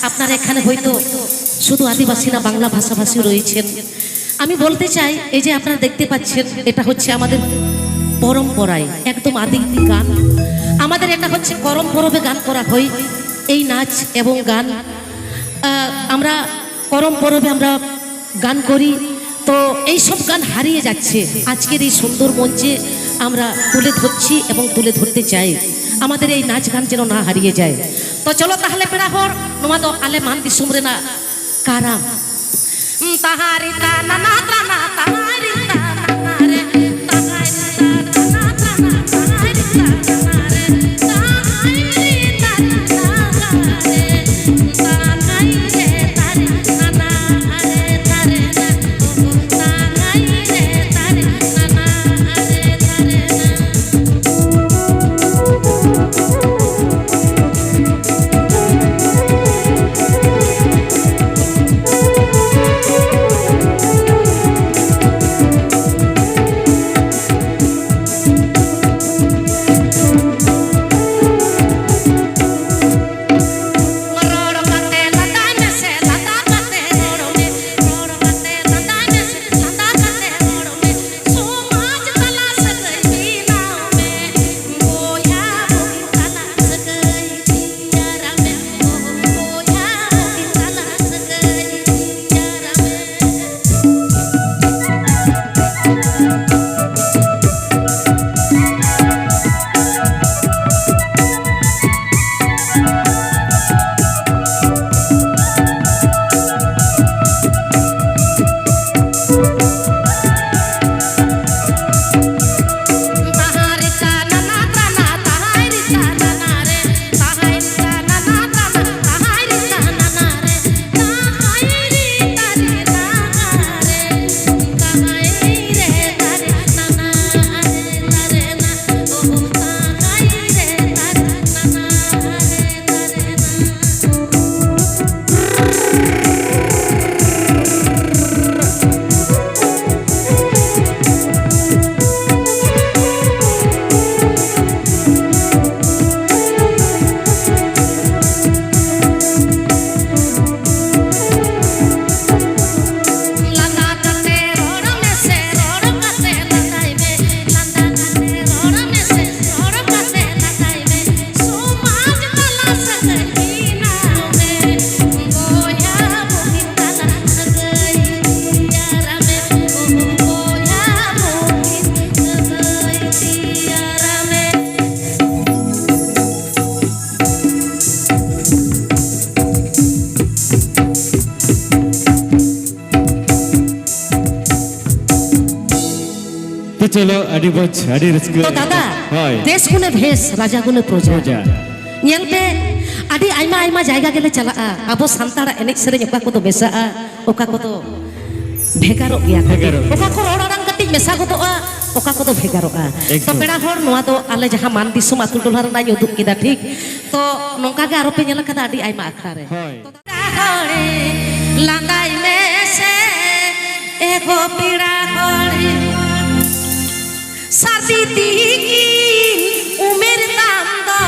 আপনারা এখানে হয়তো শুধু আদিবাসী না বাংলা ভাষাভাষী রয়েছেন। আমি বলতে চাই এই যে আপনারা দেখতে পাচ্ছেন এটা হচ্ছে আমাদের পরম্পরায় একদম আদি গান। আমাদের এটা হচ্ছে করম পরবে গান করা হয় এই নাচ এবং গান। আমরা করম পরবে আমরা গান করি, তো এই সব গান হারিয়ে যাচ্ছে। আজকের এই সুন্দর মঞ্চে আমরা তুলে ধরছি এবং তুলে ধরতে চাই আমাদের এই নাচ গান যেন না হারিয়ে যায়। তো চলো তাহলে পেড়া হর নোয়া দো আলে মান দিসুম রেনা কারাম তাহারি তা না না তা না তাহারি তা না রে তাহারি তা না তা না তাহারি তা না রে তাহারি তা না রে তাহারি রে তারি না না রে তারে না তাহারি রে তারি না না রে তারে না। चलो अड़ी बच अड़ी रस्क तो दादा देश गुने भेष राजा गुने प्रजा ñelte adi aima aima jayga gele chala abo santara enek sereng oka kodo besa oka kodo bhegaro gya oka ko orang katik mesa kodo oka kodo bhegaro to peda hor noa do ale jaha man disum atul dolar na nyuduk kida thik to nongka ge aro pe nyela kada adi aima akhra re landai mese ego pida hore sardi tiki umer dam do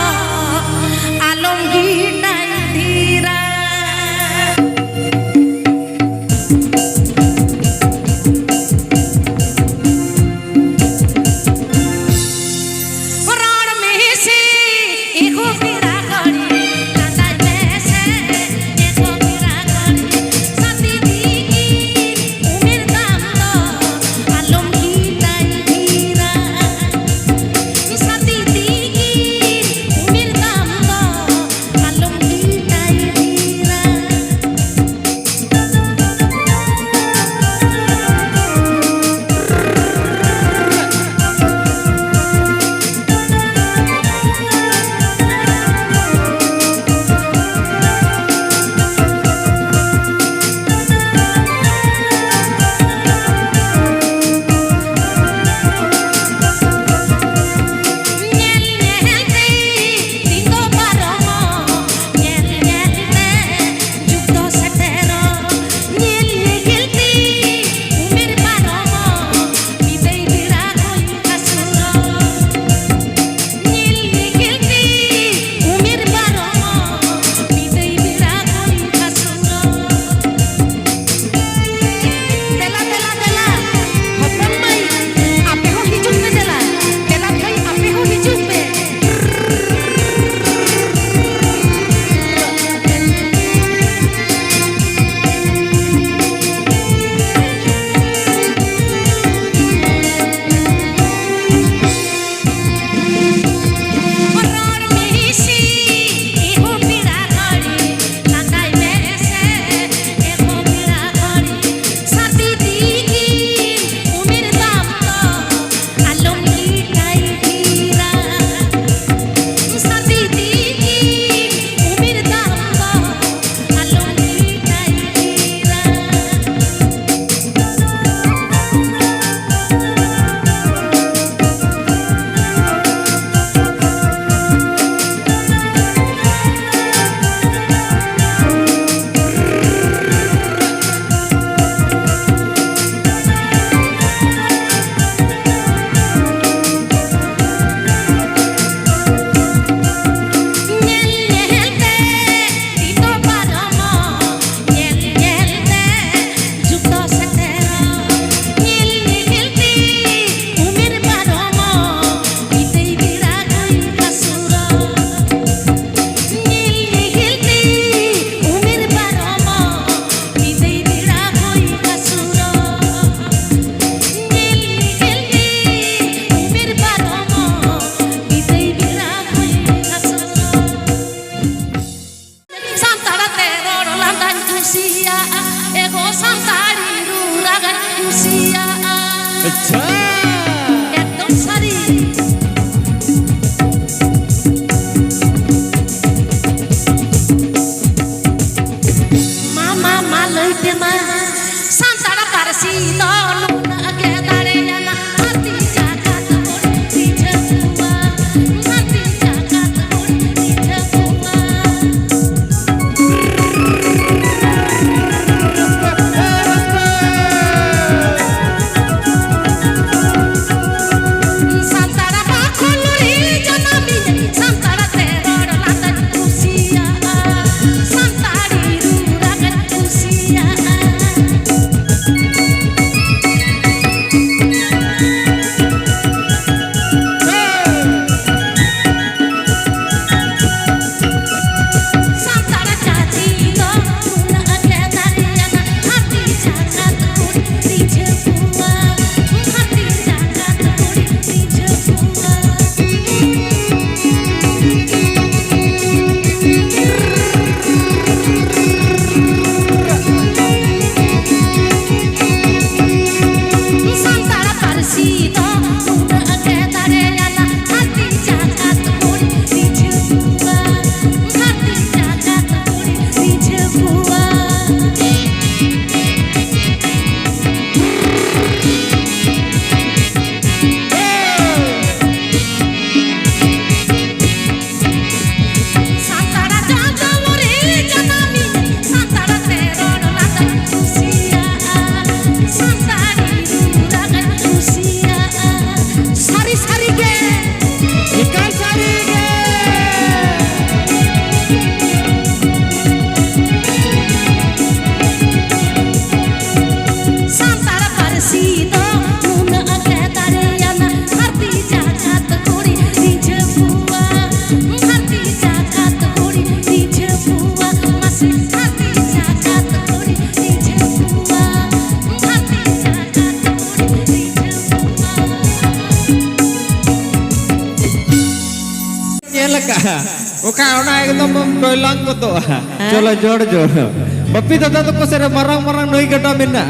Oka ona ekdom doilang ko to. Cholo jor jor. Bapi tata to ko sere marang marang noi gata minna.